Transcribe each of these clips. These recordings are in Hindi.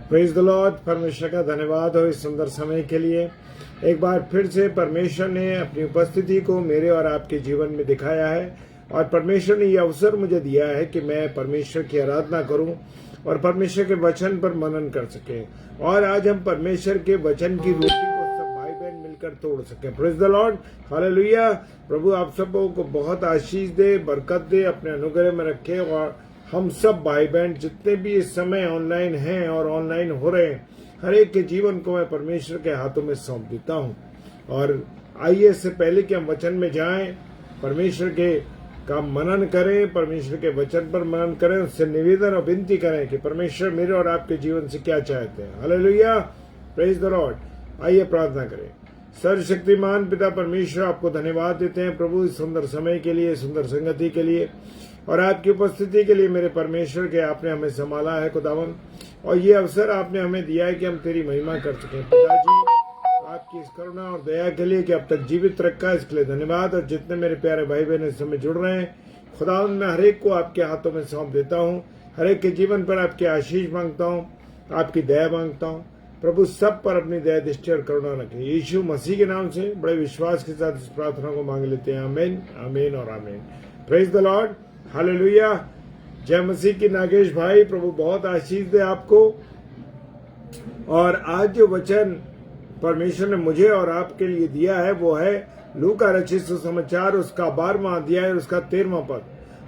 Praise the Lord. परमेश्वर का धन्यवाद हो इस सुंदर समय के लिए। एक बार फिर से परमेश्वर ने अपनी उपस्थिति को मेरे और आपके जीवन में दिखाया है और परमेश्वर ने यह अवसर मुझे दिया है कि मैं परमेश्वर की आराधना करूं और परमेश्वर के वचन पर मनन कर सके। और आज हम परमेश्वर के वचन की रोटी को सब भाई बहन मिलकर तोड़ सके। Praise the Lord, hallelujah. प्रभु आप सबों को बहुत आशीष दे, बरकत दे, अपने अनुग्रह में रखे। और हम सब भाई बहन जितने भी इस समय ऑनलाइन हैं और ऑनलाइन हो रहे हैं, हर एक के जीवन को मैं परमेश्वर के हाथों में सौंप देता हूं। और आइए इससे पहले कि हम वचन में जाएं, परमेश्वर के का मनन करें, परमेश्वर के वचन पर मनन करें, उससे निवेदन और विनती करें कि परमेश्वर मेरे और आपके जीवन से क्या चाहते हैं। Hallelujah, praise the Lord. आइए प्रार्थना करें। सर्वशक्तिमान पिता परमेश्वर, आपको धन्यवाद देते हैं प्रभु इस सुंदर समय के लिए, सुंदर संगति के लिए और आपकी उपस्थिति के लिए। मेरे परमेश्वर के आपने हमें संभाला है खुदावन, और ये अवसर आपने हमें दिया है कि हम तेरी महिमा कर सकें। पिताजी, आपकी इस करुणा और दया के लिए कि अब तक जीवित रखा, इसके लिए धन्यवाद। और जितने मेरे प्यारे भाई बहन इस समय जुड़ रहे हैं, खुदावन मैं हर एक को आपके हाथों में सौंप देता हूँ। हर एक के जीवन पर आपकी आशीष मांगता हूँ, आपकी दया मांगता हूँ। प्रभु सब पर अपनी दया दृष्टि और करुणा रखें। यीशु मसीह के नाम से बड़े विश्वास के साथ इस प्रार्थना को मांग लेते हैं। आमीन, आमीन और आमीन। Praise the Lord, hallelujah. जय मसीह की। नागेश भाई, प्रभु बहुत आशीष दे आपको। और आज जो वचन परमेश्वर ने मुझे और आपके लिए दिया है वो है लूका रचित सुसमाचार उसका 12वां अध्याय उसका 13वां पद।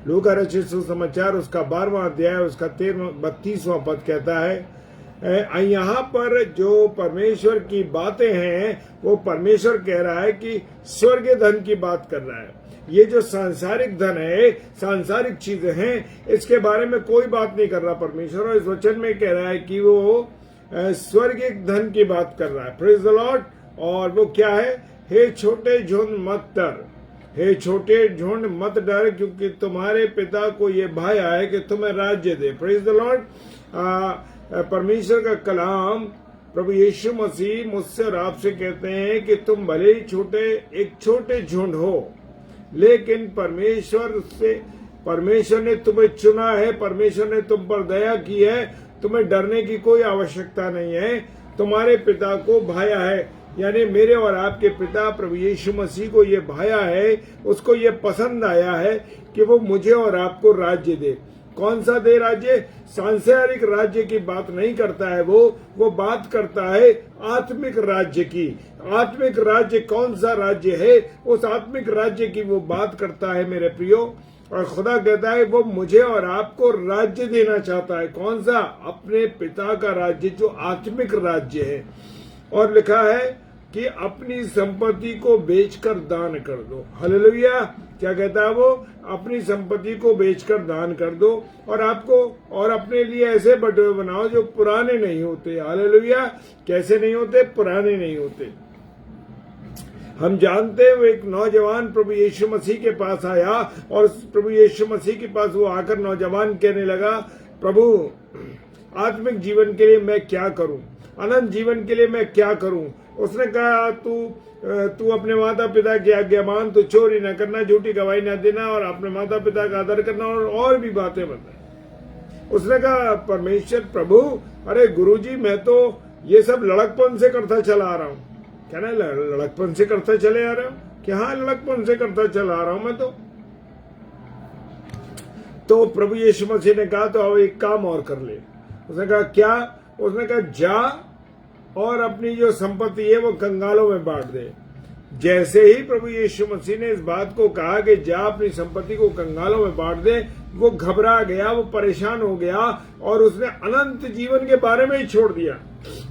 लूका रचित सुसमाचार उसका 12वां अध्याय उसका 32वां पद कहता है, यहाँ पर जो परमेश्वर की बातें हैं वो परमेश्वर कह रहा है कि स्वर्गीय धन की बात कर रहा है। ये जो सांसारिक धन है, सांसारिक चीजें हैं, इसके बारे में कोई बात नहीं कर रहा परमेश्वर। और इस वचन में कह रहा है कि वो स्वर्गीय धन की बात कर रहा है। Praise the Lord. और वो क्या है? हे छोटे झुंड मत डर, हे छोटे झुंड मत डर, क्योंकि तुम्हारे पिता को ये भाया है कि तुम्हें राज्य दे। Praise the Lord. परमेश्वर का कलाम प्रभु यीशु मसीह मुझसे और आपसे कहते हैं कि तुम भले ही एक छोटे झुंड हो, लेकिन परमेश्वर ने तुम्हें चुना है, परमेश्वर ने तुम पर दया की है। तुम्हें डरने की कोई आवश्यकता नहीं है। तुम्हारे पिता को भाया है, यानी मेरे और आपके पिता प्रभु यीशु मसीह को ये भाया है, उसको ये पसंद आया है कि वो मुझे और आपको राज्य दे। कौन सा दे राज्य? सांसारिक राज्य की बात नहीं करता है वो बात करता है आत्मिक राज्य की। आत्मिक राज्य कौन सा राज्य है? उस आत्मिक राज्य की वो बात करता है मेरे प्रियो। और खुदा कहता है वो मुझे और आपको राज्य देना चाहता है। कौन सा? अपने पिता का राज्य, जो आत्मिक राज्य है। और लिखा है कि अपनी संपत्ति को बेचकर दान कर दो। हालेलुया। क्या कहता है वो? अपनी संपत्ति को बेचकर दान कर दो और आपको और अपने लिए ऐसे बटुए बनाओ जो पुराने नहीं होते। हालेलुया। कैसे नहीं होते? पुराने नहीं होते। हम जानते हैं वो एक नौजवान प्रभु यीशु मसीह के पास आया और प्रभु यीशु मसीह के पास वो आकर नौजवान कहने लगा, प्रभु आत्मिक जीवन के लिए मैं क्या करूं? अनंत जीवन के लिए मैं क्या करूं? उसने कहा तू अपने माता पिता की आज्ञा मान, तू चोरी न करना, झूठी गवाही न देना और अपने माता पिता का आदर करना और भी बातें बता। उसने कहा परमेश्वर प्रभु, अरे गुरुजी मैं तो ये सब लड़कपन से करता चला आ रहा हूँ। क्या ना लड़कपन से करता चले आ रहा हूँ? कि हाँ लड़कपन से करता चला आ रहा हूँ मैं तो प्रभु यीशु मसीह ने कहा तो अब एक काम और कर ले। उसने कहा क्या? उसने कहा जा और अपनी जो संपत्ति है वो कंगालों में बांट दे। जैसे ही प्रभु यीशु मसीह ने इस बात को कहा कि जा अपनी संपत्ति को कंगालों में बांट दे, वो घबरा गया, वो परेशान हो गया और उसने अनंत जीवन के बारे में ही छोड़ दिया।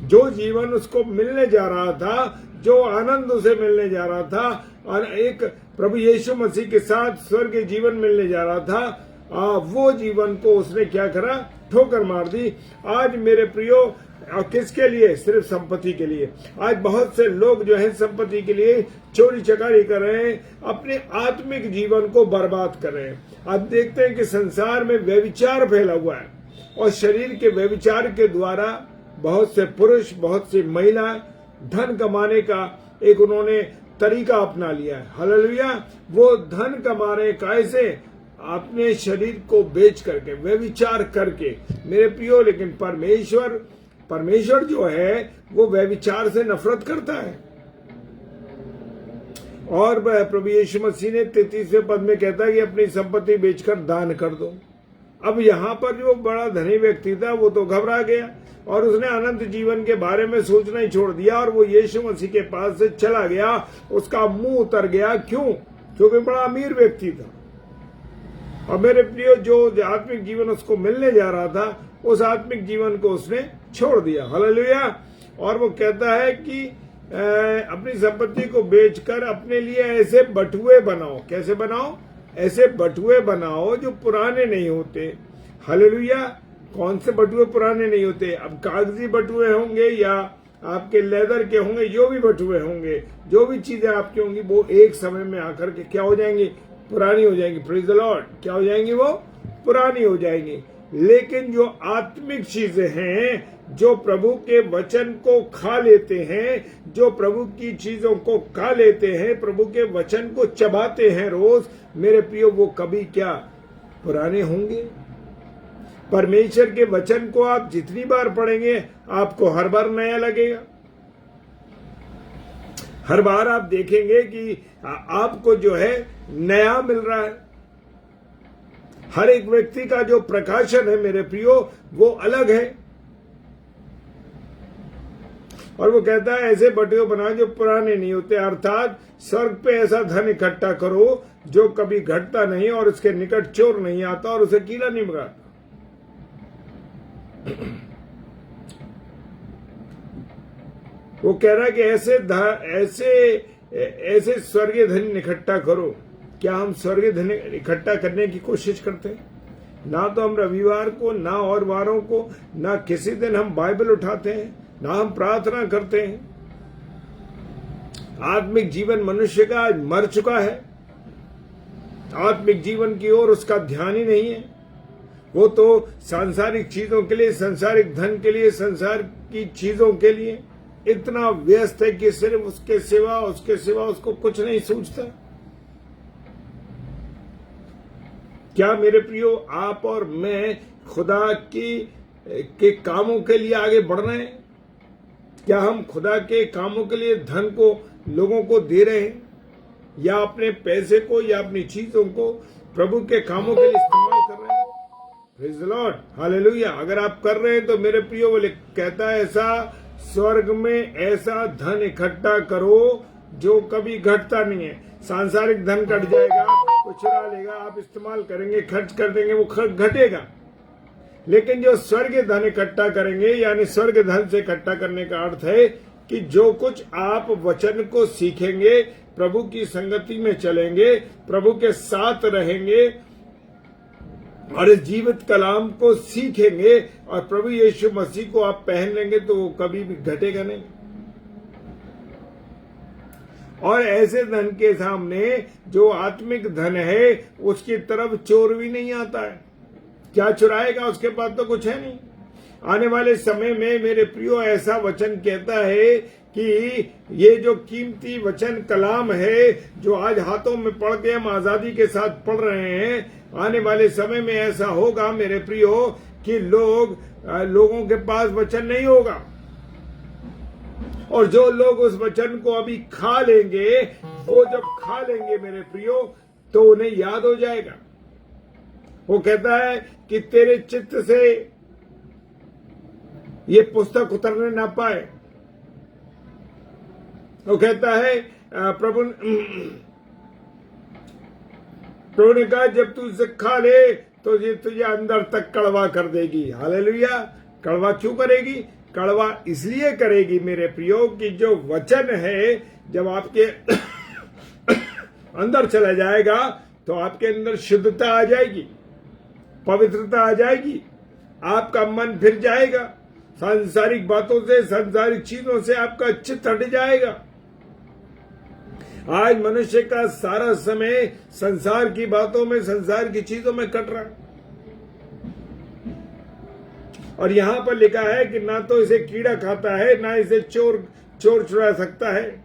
जो जीवन उसको मिलने जा रहा था, जो आनंद उसे मिलने जा रहा था और एक प्रभु यीशु मसीह के साथ स्वर्ग जीवन मिलने जा रहा था, वो जीवन को उसने क्या करा? ठोकर मार दी। आज मेरे प्रियो, किसके लिए? सिर्फ संपत्ति के लिए। आज बहुत से लोग जो है संपत्ति के लिए चोरी चकारी कर रहे हैं, अपने आत्मिक जीवन को बर्बाद कर रहे हैं। आप देखते हैं कि संसार में व्यभिचार फैला हुआ है और शरीर के व्यभिचार के द्वारा बहुत से पुरुष, बहुत सी महिला धन कमाने का एक उन्होंने तरीका अपना लिया है। हालेलुया। वो धन कमा रहे कैसे? अपने शरीर को बेच करके, व्यभिचार करके। मेरे प्रियो, लेकिन परमेश्वर जो है वो व्यभिचार से नफरत करता है। और प्रभु यीशु मसीह ने 33वें पद में कहता है कि अपनी संपत्ति बेचकर दान कर दो। अब यहाँ पर जो बड़ा धनी व्यक्ति था वो तो घबरा गया और उसने अनंत जीवन के बारे में सोचना ही छोड़ दिया और वो यीशु मसीह के पास से चला गया। उसका मुंह उतर गया। क्यों? क्योंकि बड़ा अमीर व्यक्ति था। और मेरे प्रियो, जो आत्मिक जीवन उसको मिलने जा रहा था, उस आत्मिक जीवन को उसने छोड़ दिया। हालेलुया। और वो कहता है कि अपनी संपत्ति को बेचकर अपने लिए ऐसे बटुए बनाओ। कैसे बनाओ? ऐसे बटुए बनाओ जो पुराने नहीं होते। हालेलुया। कौन से बटुए पुराने नहीं होते? अब कागजी बटुए होंगे या आपके लेदर के होंगे, जो भी बटुए होंगे, जो भी चीजें आपकी होंगी, वो एक समय में आकर के क्या हो जाएंगी? पुरानी हो जाएंगी। Praise the Lord. क्या हो जाएंगी? वो पुरानी हो जाएंगी। लेकिन जो आत्मिक चीजें हैं, जो प्रभु के वचन को खा लेते हैं, जो प्रभु की चीजों को खा लेते हैं, प्रभु के वचन को चबाते हैं रोज, मेरे प्रियो, वो कभी क्या पुराने होंगे? परमेश्वर के वचन को आप जितनी बार पढ़ेंगे, आपको हर बार नया लगेगा। हर बार आप देखेंगे कि आपको जो है नया मिल रहा है। हर एक व्यक्ति का जो प्रकाशन है मेरे प्रियो, वो अलग है। और वो कहता है ऐसे बटुए बनाओ जो पुराने नहीं होते, अर्थात स्वर्ग पे ऐसा धन इकट्ठा करो जो कभी घटता नहीं और उसके निकट चोर नहीं आता और उसे कीड़ा नहीं भगाता। वो कह रहा है कि ऐसे स्वर्गीय धन इकट्ठा करो। क्या हम स्वर्गीय धन इकट्ठा करने की कोशिश करते हैं? ना तो हम रविवार को, ना और वारों को, ना किसी दिन हम बाइबल उठाते हैं, ना हम प्रार्थना करते हैं। आत्मिक जीवन मनुष्य का आज मर चुका है। आत्मिक जीवन की ओर उसका ध्यान ही नहीं है। वो तो सांसारिक चीजों के लिए, सांसारिक धन के लिए, संसार की चीजों के लिए इतना व्यस्त है कि सिर्फ उसके सिवा उसको कुछ नहीं सूझता। क्या मेरे प्रियो, आप और मैं खुदा के कामों के लिए आगे बढ़ रहे हैं? क्या हम खुदा के कामों के लिए धन को लोगों को दे रहे हैं, या अपने पैसे को या अपनी चीजों को प्रभु के कामों के लिए इस्तेमाल कर रहे हैं? Praise the Lord. हालेलुया। अगर आप कर रहे हैं तो मेरे प्रियो, बोले कहता है ऐसा स्वर्ग में ऐसा धन इकट्ठा करो जो कभी घटता नहीं है। सांसारिक धन घट जाएगा, वो चुरा लेगा, आप इस्तेमाल करेंगे, खर्च कर देंगे, वो घटेगा। लेकिन जो स्वर्ग धन इकट्ठा करेंगे, यानी स्वर्ग धन से इकट्ठा करने का अर्थ है कि जो कुछ आप वचन को सीखेंगे, प्रभु की संगति में चलेंगे, प्रभु के साथ रहेंगे और इस जीवित कलाम को सीखेंगे और प्रभु यीशु मसीह को आप पहन लेंगे, तो वो कभी भी घटेगा नहीं। और ऐसे धन के सामने जो आत्मिक धन है, उसकी तरफ चोर भी नहीं आता है। क्या चुराएगा? उसके पास तो कुछ है नहीं। आने वाले समय में मेरे प्रियो, ऐसा वचन कहता है कि ये जो कीमती वचन कलाम है, जो आज हाथों में पढ़ के हम आजादी के साथ पढ़ रहे हैं, आने वाले समय में ऐसा होगा मेरे प्रियो कि लोगों के पास वचन नहीं होगा। और जो लोग उस वचन को अभी खा लेंगे, वो जब खा लेंगे मेरे प्रियो, तो उन्हें याद हो जाएगा। वो कहता है कि तेरे चित्त से ये पुस्तक उतरने ना पाए। वो कहता है प्रभु ने कहा जब तू इसे खा ले तो ये तुझे अंदर तक कड़वा कर देगी। हालेलुया। कड़वा क्यों करेगी? कड़वा इसलिए करेगी मेरे प्रियो कि जो वचन है जब आपके अंदर चला जाएगा तो आपके अंदर शुद्धता आ जाएगी, पवित्रता आ जाएगी, आपका मन फिर जाएगा, सांसारिक बातों से, सांसारिक चीजों से आपका चित्त हट जाएगा। आज मनुष्य का सारा समय संसार की बातों में, संसार की चीजों में कट रहा है। और यहां पर लिखा है कि ना तो इसे कीड़ा खाता है, ना इसे चोर चुरा सकता है।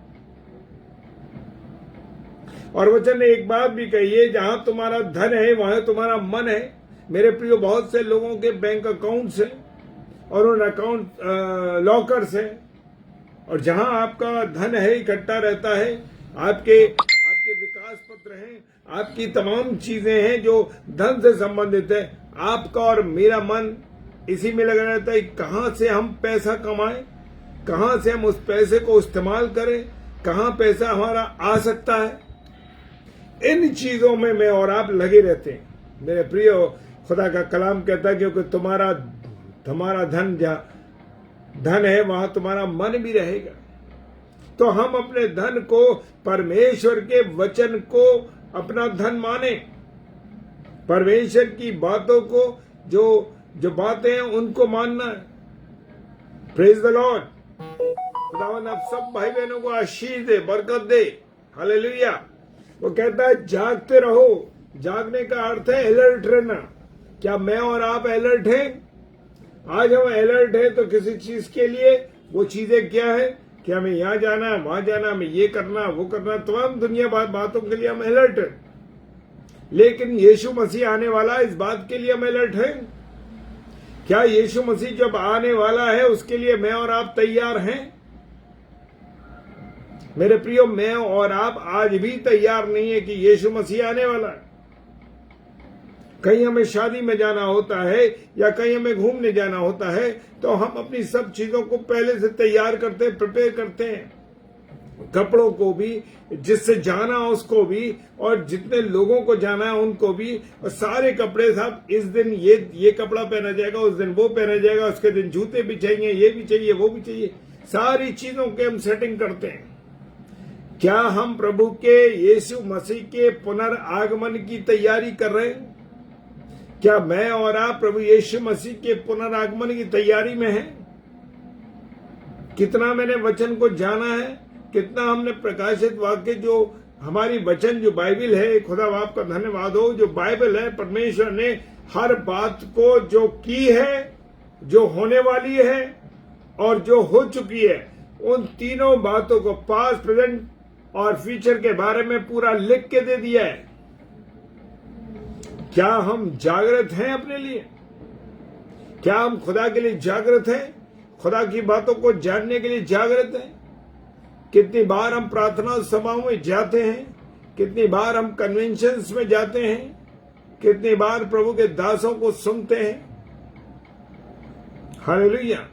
और वचन ने एक बात भी कही है, जहां तुम्हारा धन है वहां तुम्हारा मन है। मेरे प्रियो, बहुत से लोगों के बैंक अकाउंट्स हैं, और उन अकाउंट लॉकर से, और जहां आपका धन है इकट्ठा रहता है, आपके विकास पत्र हैं, आपकी तमाम चीजें हैं जो धन से संबंधित है, आपका और मेरा मन इसी में लगा रहता है कहां से हम पैसा कमाएं, कहां से हम उस पैसे को इस्तेमाल करें, कहां पैसा हमारा आ सकता है। इन चीजों में मैं और आप लगे रहते हैं। मेरे प्रिय, खुदा का कलाम कहता है क्योंकि तुम्हारा धन जहां धन है वहां तुम्हारा मन भी रहेगा। तो हम अपने धन को, परमेश्वर के वचन को अपना धन माने, परमेश्वर की बातों को, जो बातें हैं उनको मानना है। Praise the Lord. खुदावन आप सब भाई बहनों को आशीष दे, बरकत दे। हालेलुया। वो कहता है जागते रहो। जागने का अर्थ है अलर्ट रहना। क्या मैं और आप अलर्ट हैं? आज हम अलर्ट हैं तो किसी चीज के लिए, वो चीजें क्या है कि हमें यहाँ जाना है, वहां जाना, हमें ये करना, वो करना, तमाम दुनिया बातों के लिए हम अलर्ट हैं। लेकिन यीशु मसीह आने वाला, इस बात के लिए हम अलर्ट हैं? क्या यीशु मसीह जब आने वाला है उसके लिए मैं और आप तैयार हैं? मेरे प्रियो, मैं और आप आज भी तैयार नहीं है कि यीशु मसीह आने वाला है। कहीं हमें शादी में जाना होता है या कहीं हमें घूमने जाना होता है तो हम अपनी सब चीजों को पहले से तैयार करते हैं, प्रिपेयर करते हैं, कपड़ों को भी, जिससे जाना उसको भी, और जितने लोगों को जाना है उनको भी। और सारे कपड़े साहब, इस दिन ये कपड़ा पहना जाएगा, उस दिन वो पहना जाएगा, उसके दिन जूते भी चाहिए, ये भी चाहिए, वो भी चाहिए, सारी चीजों के हम सेटिंग करते हैं। क्या हम प्रभु के यीशु मसीह के पुनर्आगमन की तैयारी कर रहे हैं? क्या मैं और आप प्रभु यीशु मसीह के पुनर्आगमन की तैयारी में हैं? कितना मैंने वचन को जाना है, कितना हमने प्रकाशित वाक्य, जो हमारी वचन, जो बाइबल है, खुदा आपका धन्यवाद हो, जो बाइबल है, परमेश्वर ने हर बात को जो की है, जो होने वाली है और जो हो चुकी है, उन तीनों बातों को, पास्ट, प्रेजेंट और फ्यूचर के बारे में पूरा लिख के दे दिया है। क्या हम जागृत हैं अपने लिए? क्या हम खुदा के लिए जागृत हैं? खुदा की बातों को जानने के लिए जागृत हैं? कितनी बार हम प्रार्थना सभाओं में जाते हैं, कितनी बार हम कन्वेंशंस में जाते हैं, कितनी बार प्रभु के दासों को सुनते हैं। हालेलुया।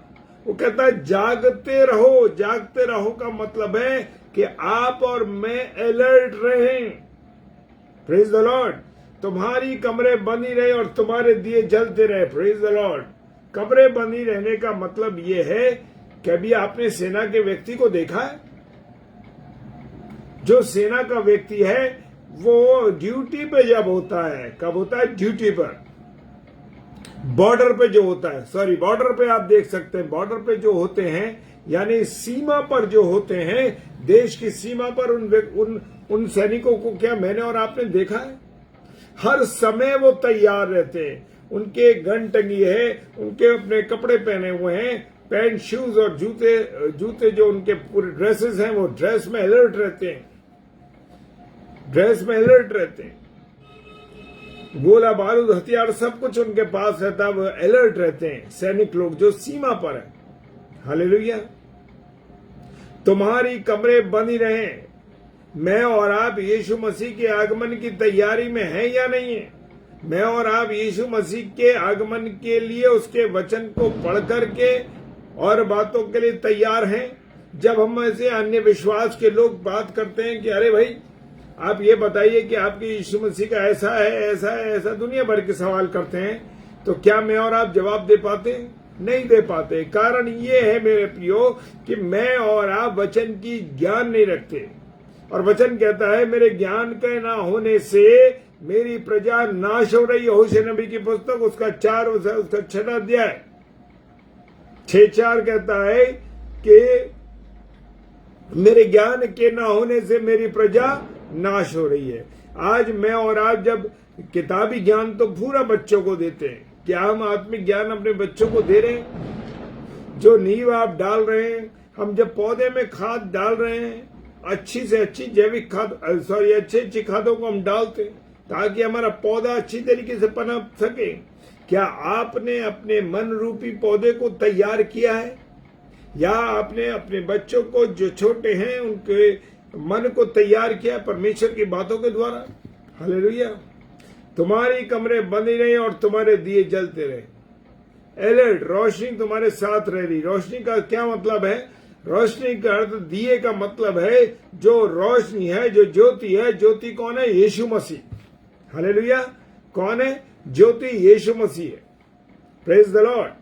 वो कहता है जागते रहो। जागते रहो का मतलब है कि आप और मैं अलर्ट रहें। Praise the Lord. तुम्हारी कमरे बंदी रहे और तुम्हारे दिए जलते रहे। Praise the Lord. कमरे बंदी रहने का मतलब ये है, कभी आपने सेना के व्यक्ति को देखा है? जो सेना का व्यक्ति है वो ड्यूटी पे जब होता है, कब होता है? ड्यूटी पर, बॉर्डर पे जो होता है, सॉरी, बॉर्डर पे आप देख सकते हैं, बॉर्डर पे जो होते हैं, यानी सीमा पर जो होते हैं, देश की सीमा पर उन सैनिकों को क्या मैंने और आपने देखा है? हर समय वो तैयार रहते हैं। उनके गन टंगी है, उनके अपने कपड़े पहने हुए हैं, पैंट, शूज और जूते जो उनके पूरे ड्रेसेस हैं, वो ड्रेस में अलर्ट रहते हैं, ड्रेस में अलर्ट रहते हैं। गोला बारूद हथियार सब कुछ उनके पास रहता है, वो अलर्ट रहते हैं, सैनिक लोग जो सीमा पर है। हालेलुया। तुम्हारी कमरे बंदी रहे। मैं और आप यीशु मसीह के आगमन की तैयारी में हैं या नहीं है? मैं और आप यीशु मसीह के आगमन के लिए उसके वचन को पढ़ करके और बातों के लिए तैयार हैं? जब हम ऐसे अन्य विश्वास के लोग बात करते हैं कि अरे भाई आप ये बताइए कि आपके यीशु मसीह का ऐसा है, ऐसा है, ऐसा, दुनिया भर के सवाल करते हैं, तो क्या मैं और आप जवाब दे पाते? नहीं दे पाते। कारण ये है मेरे प्रियो कि मैं और आप वचन की ज्ञान नहीं रखते। और वचन कहता है मेरे ज्ञान के ना होने से मेरी प्रजा नाश हो रही है। होशे नबी की पुस्तक उसका 6 अध्याय 6:4 कहता है कि मेरे ज्ञान के ना होने से मेरी प्रजा नाश हो रही है। आज मैं और आप जब किताबी ज्ञान तो पूरा बच्चों को देते हैं, क्या हम आत्मिक ज्ञान अपने बच्चों को दे रहे हैं? जो नींव आप डाल रहे हैं, हम जब पौधे में खाद डाल रहे हैं, अच्छी से अच्छी जैविक खाद, अच्छी खादों को हम डालते हैं ताकि हमारा पौधा अच्छी तरीके से पनप सके। क्या आपने अपने मन रूपी पौधे को तैयार किया है, या आपने अपने बच्चों को जो छोटे हैं उनके मन को तैयार किया परमेश्वर की बातों के द्वारा? हालेलुया। तुम्हारी कमरे बंदी रहे और तुम्हारे दिए जलते रहे। अलर्ट, रोशनी तुम्हारे साथ रह रही। रोशनी का क्या मतलब है? रोशनी का अर्थ दिए का मतलब है जो रोशनी है, जो ज्योति है। ज्योति कौन है? यीशु मसीह। हालेलुया। कौन है? ज्योति यीशु मसीह है। Praise the Lord.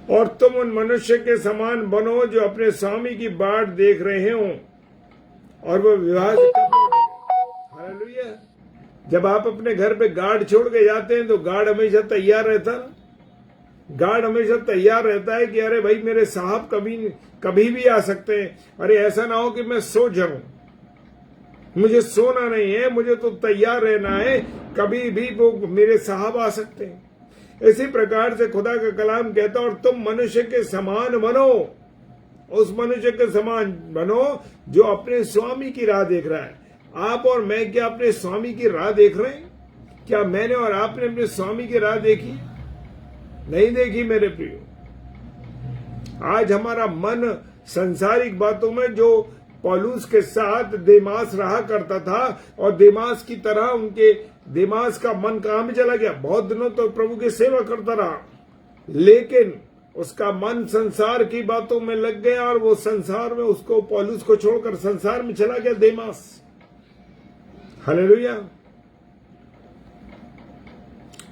और तुम उन मनुष्य के समान बनो जो अपने स्वामी की बाट देख रहे हो और वह विवाह से कब लौटे। हालेलुया। जब आप अपने घर पे गार्ड छोड़ के जाते हैं तो गार्ड हमेशा तैयार रहता है। गार्ड हमेशा तैयार रहता है कि अरे भाई मेरे साहब कभी भी आ सकते हैं। अरे ऐसा ना हो कि मैं सो जाऊं। मुझे सोना नहीं है, मुझे तो तैयार रहना है, कभी भी वो मेरे साहब आ सकते हैं। इसी प्रकार से खुदा का कलाम कहता और तुम मनुष्य के समान बनो। उस मनुष्य के समान बनो जो अपने स्वामी की राह देख रहा है। आप और मैं क्या अपने स्वामी की राह देख रहे हैं? क्या मैंने और आपने अपने स्वामी की राह देखी? नहीं देखी मेरे प्रियो। आज हमारा मन संसारिक बातों में, जो पौलुस के साथ देमास रहा करता था और देमास की तरह उनके देमास का मन कहां में चला गया? बहुत दिनों तक तो प्रभु की सेवा करता रहा, लेकिन उसका मन संसार की बातों में लग गया और वो संसार में उसको, पौलुस को छोड़कर संसार में चला गया देमास। हालेलुया।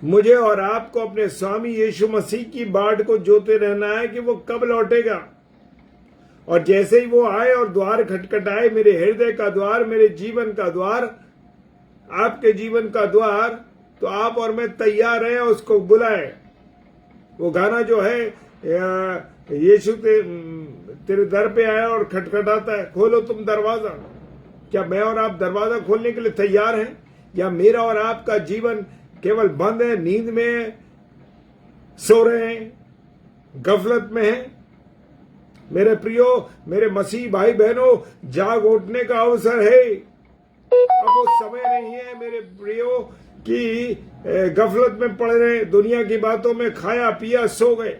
मुझे और आपको अपने स्वामी यीशु मसीह की बाट को जोते रहना है कि वो कब लौटेगा। और जैसे ही वो आए और द्वार खटखटाए, मेरे हृदय का द्वार, मेरे जीवन का द्वार, आपके जीवन का द्वार, तो आप और मैं तैयार हैं उसको बुलाए। वो गाना जो है, यीशु तेरे दर पे आया और खटखटाता है, खोलो तुम दरवाजा। क्या मैं और आप दरवाजा खोलने के लिए तैयार हैं, या मेरा और आपका जीवन केवल बंद है, नींद में सो रहे हैं, गफलत में है? मेरे प्रियो, मेरे मसीह भाई बहनों, जाग उठने का अवसर है। अब वो समय नहीं है मेरे प्रियो कि गफलत में पड़ रहे, दुनिया की बातों में खाया पिया सो गए।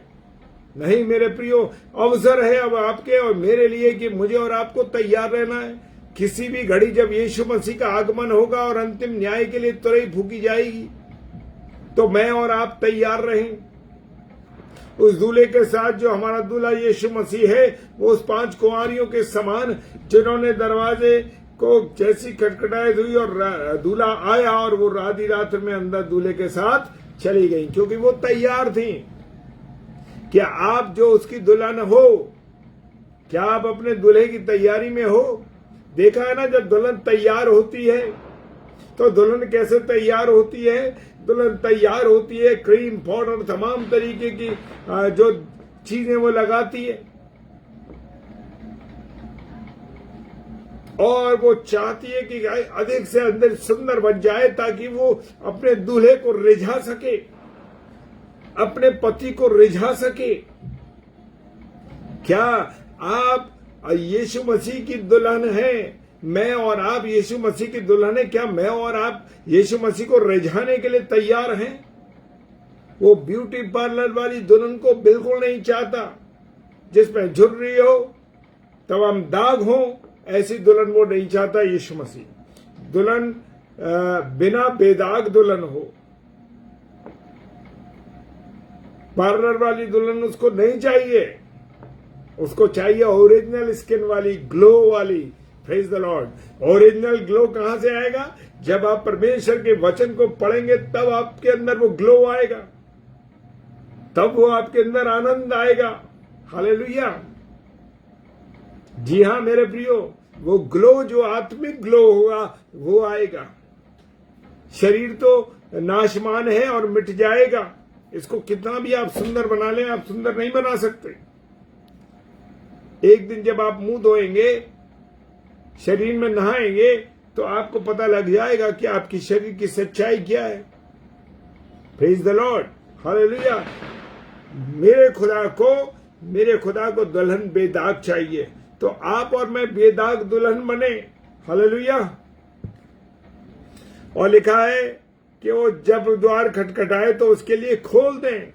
नहीं मेरे प्रियो, अवसर है अब आपके और मेरे लिए कि मुझे और आपको तैयार रहना है। किसी भी घड़ी जब यीशु मसीह का आगमन होगा और अंतिम न्याय के लिए तुरही फूकी जाएगी, तो मैं और आप तैयार रहें उस दूल्हे के साथ जो हमारा दूल्हा यीशु मसीह है। वो उस 5 कुंवारियों के समान जिन्होंने दरवाजे को जैसी खटखटाई हुई और दूल्हा आया और वो आधी रात में अंदर दूल्हे के साथ चली गई, क्योंकि वो तैयार थी। क्या आप जो उसकी दुल्हन हो, क्या आप अपने दूल्हे की तैयारी में हो? देखा है ना, जब दुल्हन तैयार होती है तो दुल्हन कैसे तैयार होती है? दुल्हन तैयार होती है, क्रीम पाउडर तमाम तरीके की जो चीजें वो लगाती है, और वो चाहती है कि अधिक से अधिक सुंदर बन जाए ताकि वो अपने दूल्हे को रिझा सके, अपने पति को रिझा सके। क्या आप यीशु मसीह की दुल्हन है? मैं और आप यीशु मसीह की दुल्हन है। क्या मैं और आप यीशु मसीह को रिझाने के लिए तैयार हैं? वो ब्यूटी पार्लर वाली दुल्हन को बिल्कुल नहीं चाहता, जिसमें झुर्री हो, तमाम दाग हो, ऐसी दुल्हन वो नहीं चाहता यीशु मसीह। दुल्हन बिना बेदाग दुल्हन हो। पार्लर वाली दुल्हन उसको नहीं चाहिए, उसको चाहिए ओरिजिनल स्किन वाली, ग्लो वाली। Praise the Lord. Original glow कहां से आएगा? जब आप परमेश्वर के वचन को पढ़ेंगे तब आपके अंदर वो ग्लो आएगा, तब वो आपके अंदर आनंद आएगा। हालेलुया। जी हां मेरे प्रियो, वो ग्लो जो आत्मिक ग्लो होगा वो आएगा। शरीर तो नाशमान है और मिट जाएगा, इसको कितना भी आप सुंदर बना लें, आप सुंदर नहीं बना सकते। एक दिन जब आप मुंह धोएंगे, शरीर में नहाएंगे, तो आपको पता लग जाएगा कि आपकी शरीर की सच्चाई क्या है। Praise the Lord. हालेलुया। मेरे खुदा को दुल्हन बेदाग चाहिए, तो आप और मैं बेदाग दुल्हन बने। हालेलुया। और लिखा है कि वो जब द्वार खटखटाए तो उसके लिए खोल दें।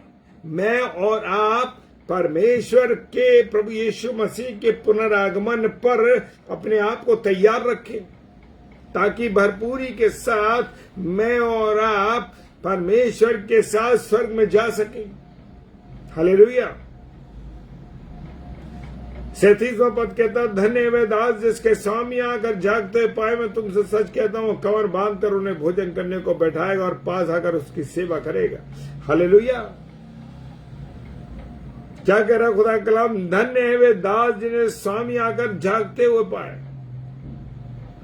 मैं और आप परमेश्वर के प्रभु यीशु मसीह के पुनरागमन पर अपने आप को तैयार रखें, ताकि भरपूरी के साथ मैं और आप परमेश्वर के साथ स्वर्ग में जा सकें। हालेलुया। 37वां पद कहता, धन्य है वह दास जिसके स्वामी आकर जागते पाए। मैं तुमसे सच कहता हूं, कमर बांध कर उन्हें भोजन करने को बैठाएगा और पास आकर उसकी सेवा करेगा। हालेलुया। क्या कह रहा खुदा कलाम? धन्य है वे दास जिन्हें स्वामी आकर जागते हुए पाए।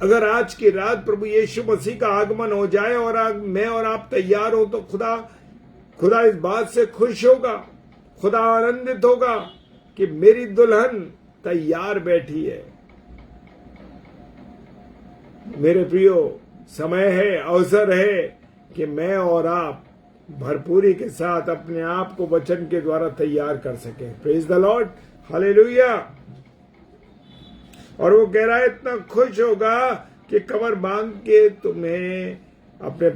अगर आज की रात प्रभु यीशु मसीह का आगमन हो जाए और मैं और आप तैयार हो, तो खुदा इस बात से खुश होगा, खुदा आनंदित होगा कि मेरी दुल्हन तैयार बैठी है। मेरे प्रियो, समय है, अवसर है कि मैं और आप भरपूरी के साथ अपने आप को वचन के द्वारा तैयार कर सकें। Praise the Lord. हालेलुया। और वो कह रहा है इतना खुश होगा कि कमर बांध के तुम्हें अपने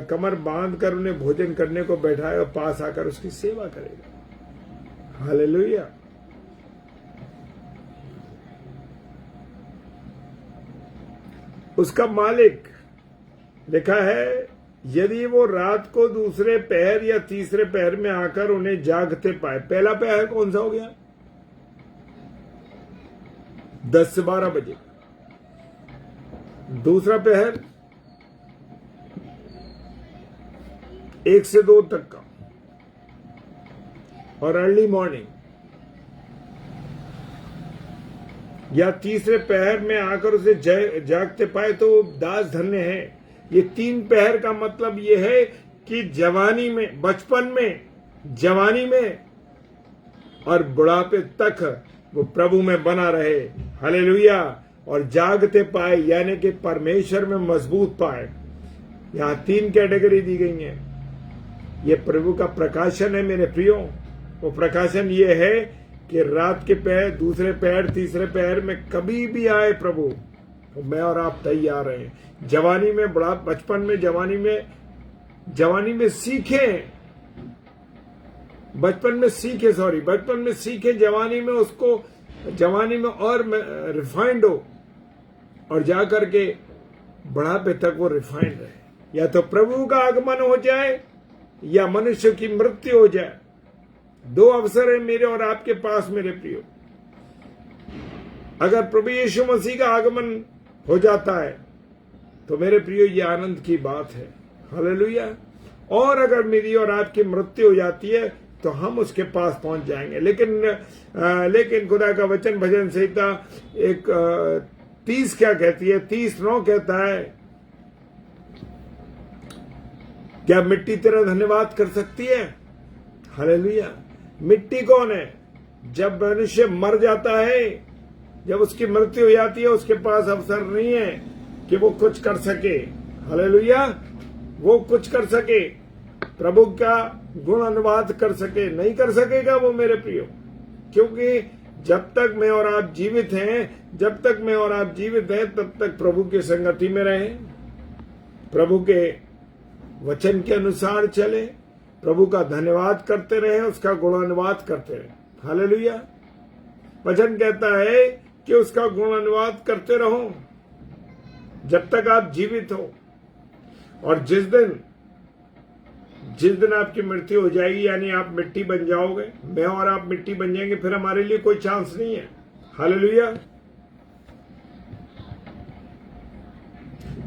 कमर बांध कर उन्हें भोजन करने को बैठाएगा, पास आकर उसकी सेवा करेगा। हालेलुया। उसका मालिक लिखा है, यदि वो रात को दूसरे पहर या तीसरे पहर में आकर उन्हें जागते पाए। पहला पहर कौन सा हो गया? 10 से 12 बजे। दूसरा पहर 1 से 2 तक का, और अर्ली मॉर्निंग या तीसरे पहर में आकर उसे जागते पाए तो दास धन्य है। ये 3 पहर का मतलब ये है कि जवानी में, बचपन में, जवानी में और बुढ़ापे तक वो प्रभु में बना रहे। हालेलुया। और जागते पाए यानी कि परमेश्वर में मजबूत पाए। यहां 3 कैटेगरी दी गई है। ये प्रभु का प्रकाशन है मेरे प्रियो। वो प्रकाशन ये है कि रात के पहर, दूसरे पहर, तीसरे पहर में कभी भी आए प्रभु, तो मैं और आप तैयार हैं। जवानी में, बड़ा बचपन में, जवानी में सीखें, बचपन में सीखे, जवानी में उसको, जवानी में और रिफाइंड हो, और जाकर के बुढ़ापे तक वो रिफाइंड रहे। या तो प्रभु का आगमन हो जाए या मनुष्य की मृत्यु हो जाए। 2 अवसर है मेरे और आपके पास मेरे प्रियो। अगर प्रभु यीशु मसीह का आगमन हो जाता है तो मेरे प्रियो ये आनंद की बात है। हालेलुया। और अगर मेरी और आपकी मृत्यु हो जाती है तो हम उसके पास पहुंच जाएंगे। लेकिन खुदा का वचन भजन संहिता 30 क्या कहती है? 30:9 कहता है, क्या मिट्टी तेरा धन्यवाद कर सकती है? हालेलुया। मिट्टी कौन है? जब मनुष्य मर जाता है, जब उसकी मृत्यु हो जाती है, उसके पास अवसर नहीं है कि वो कुछ कर सके। हालेलुया। वो कुछ कर सके, प्रभु का गुण अनुवाद कर सके, नहीं कर सकेगा वो मेरे प्रियो। क्योंकि जब तक मैं और आप जीवित हैं, तब तक प्रभु की संगति में रहें, प्रभु के वचन के अनुसार चले, प्रभु का धन्यवाद करते रहे, उसका गुणानुवाद करते रहे। हालेलुया। वचन कहता है कि उसका गुणानुवाद करते रहो जब तक आप जीवित हो। और जिस दिन आपकी मृत्यु हो जाएगी, यानी आप मिट्टी बन जाओगे, मैं और आप मिट्टी बन जाएंगे, फिर हमारे लिए कोई चांस नहीं है। हालेलुया।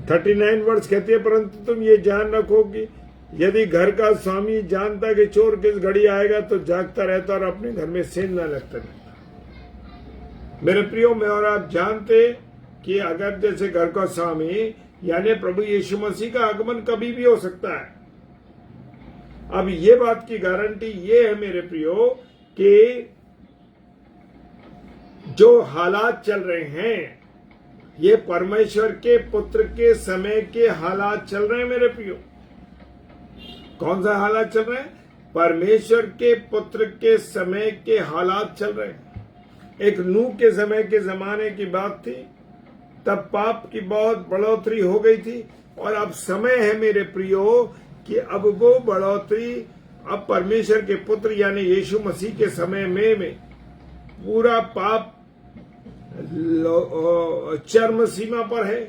39 वर्ष कहती है, परंतु तुम ये जान रखो कि यदि घर का स्वामी जानता कि चोर किस घड़ी आएगा तो जागता रहता और अपने घर में सेंध न लगता रहता। मेरे प्रियो, मैं और आप जानते कि अगर जैसे घर का स्वामी यानी प्रभु यीशु मसीह का आगमन कभी भी हो सकता है। अब ये बात की गारंटी ये है मेरे प्रियो कि जो हालात चल रहे हैं, ये परमेश्वर के पुत्र के समय के हालात चल रहे हैं मेरे प्रियो। कौन सा हालात चल रहे हैं? परमेश्वर के पुत्र के समय के हालात चल रहे हैं। एक नूह के समय के जमाने की बात थी, तब पाप की बहुत बढ़ोतरी हो गई थी और अब समय है मेरे प्रियो कि अब वो बढ़ोतरी अब परमेश्वर के पुत्र यानी यीशु मसीह के समय में पूरा पाप चरम सीमा पर है।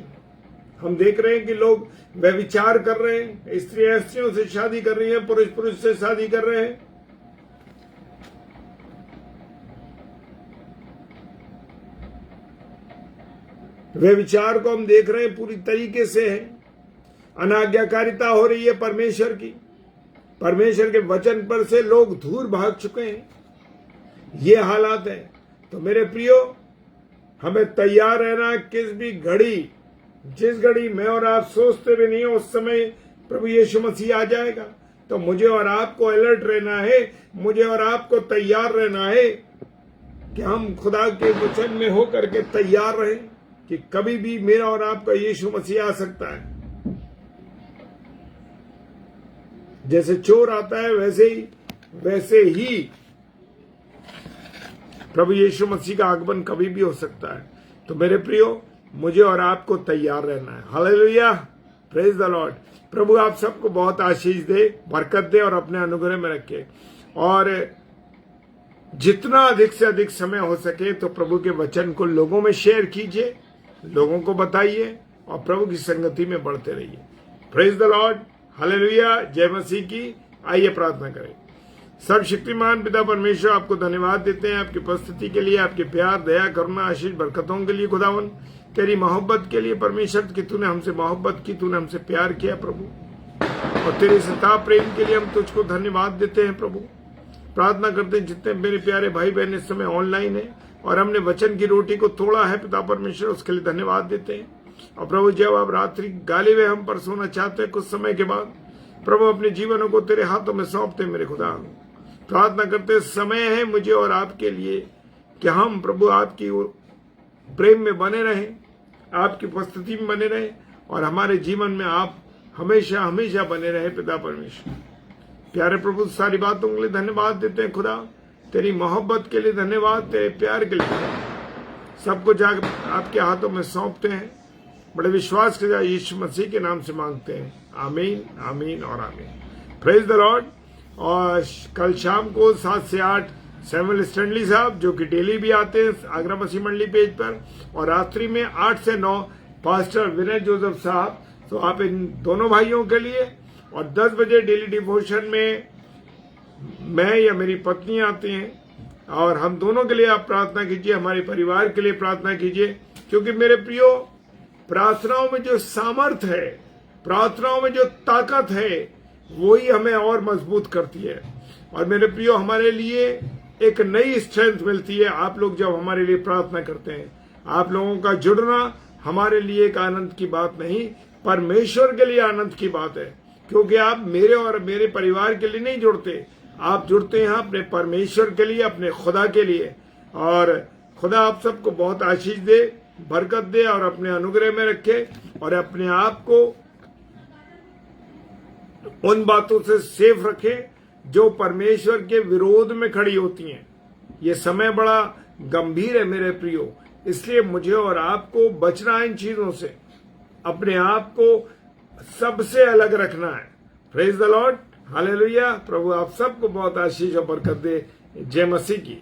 हम देख रहे हैं कि लोग व्यभिचार कर रहे हैं, स्त्रियां स्त्रियों से शादी कर रही हैं, पुरुष पुरुष से शादी कर रहे हैं। व्यभिचार को हम देख रहे हैं पूरी तरीके से है। अनाज्ञाकारिता हो रही है परमेश्वर की। परमेश्वर के वचन पर से लोग दूर भाग चुके हैं। ये हालात है। तो मेरे प्रियो, हमें तैयार रहना। किस भी घड़ी, जिस घड़ी मैं और आप सोचते भी नहीं हो उस समय प्रभु यीशु मसीह आ जाएगा। तो मुझे और आपको अलर्ट रहना है, मुझे और आपको तैयार रहना है कि हम खुदा के वचन में हो करके तैयार रहें कि कभी भी मेरा और आपका यीशु मसीह आ सकता है। जैसे चोर आता है वैसे ही प्रभु यीशु मसीह का आगमन कभी भी हो सकता है। तो मेरे प्रियो, मुझे और आपको तैयार रहना है। Hallelujah, praise the Lord. प्रभु आप सबको बहुत आशीष दे, बरकत दे और अपने अनुग्रह में रखे। और जितना अधिक से अधिक समय हो सके तो प्रभु के वचन को लोगों में शेयर कीजिए, लोगों को बताइए और प्रभु की संगति में बढ़ते रहिए। प्रेज द लॉर्ड, हालेलुया, जय मसीह की। आइए प्रार्थना करें। सर्वशक्तिमान पिता परमेश्वर, आपको धन्यवाद देते हैं आपकी उपस्थिति के लिए, आपके प्यार, दया, करुणा, आशीष, बरकतों के लिए। खुदावन, तेरी मोहब्बत के लिए परमेश्वर कि तूने हमसे मोहब्बत की, तूने हमसे प्यार किया प्रभु, और तेरे सता प्रेम के लिए हम तुझको धन्यवाद देते हैं प्रभु। प्रार्थना करते हैं जितने मेरे प्यारे भाई बहन इस समय ऑनलाइन है और हमने वचन की रोटी को तोड़ा है पिता परमेश्वर, उसके लिए धन्यवाद देते हैं। और प्रभु, जब आप रात्रि गाली में हम पर सोना चाहते हैं कुछ समय के बाद, प्रभु अपने जीवनों को तेरे हाथों में सौंपते मेरे खुदा। प्रार्थना करते समय है मुझे और आपके लिए कि हम प्रभु आपकी प्रेम में बने रहें, आपकी उपस्थिति में बने रहें और हमारे जीवन में आप हमेशा हमेशा बने रहे पिता परमेश्वर। प्यारे प्रभु, सारी बातों के लिए धन्यवाद देते हैं खुदा, तेरी मोहब्बत के लिए धन्यवाद, तेरे प्यार के लिए सब कुछ आपके हाथों में सौंपते हैं। बड़े विश्वास के साथ यीशु मसीह के नाम से मांगते हैं। आमीन, आमीन और आमीन। Praise the Lord. और कल शाम को 7 से 8 सैमुअल स्टैंडली साहब, जो कि डेली भी आते हैं आगरा मसीह मंडली पेज पर, और रात्रि में 8 से 9 पास्टर विनय जोसेफ साहब। तो आप इन दोनों भाइयों के लिए, और 10 बजे डेली डिवोशन में मैं या मेरी पत्नी आती हैं, और हम दोनों के लिए आप प्रार्थना कीजिए, हमारे परिवार के लिए प्रार्थना कीजिए। क्योंकि मेरे प्रियो, प्रार्थनाओं में जो सामर्थ है, प्रार्थनाओं में जो ताकत है, वही हमें और मजबूत करती है। और मेरे प्रियो, हमारे लिए एक नई स्ट्रेंथ मिलती है आप लोग जब हमारे लिए प्रार्थना करते हैं। आप लोगों का जुड़ना हमारे लिए एक आनंद की बात नहीं, परमेश्वर के लिए आनंद की बात है। क्योंकि आप मेरे और मेरे परिवार के लिए नहीं जुड़ते, आप जुड़ते हैं अपने परमेश्वर के लिए, अपने खुदा के लिए। और खुदा आप सबको बहुत आशीष दे, बरकत दे और अपने अनुग्रह में रखे, और अपने आप को उन बातों से सेफ रखे जो परमेश्वर के विरोध में खड़ी होती हैं। ये समय बड़ा गंभीर है मेरे प्रियो, इसलिए मुझे और आपको बचना है इन चीजों से, अपने आप को सबसे अलग रखना है। Praise the Lord, hallelujah. प्रभु आप सबको बहुत आशीष और बरकत दे। जय मसीह की।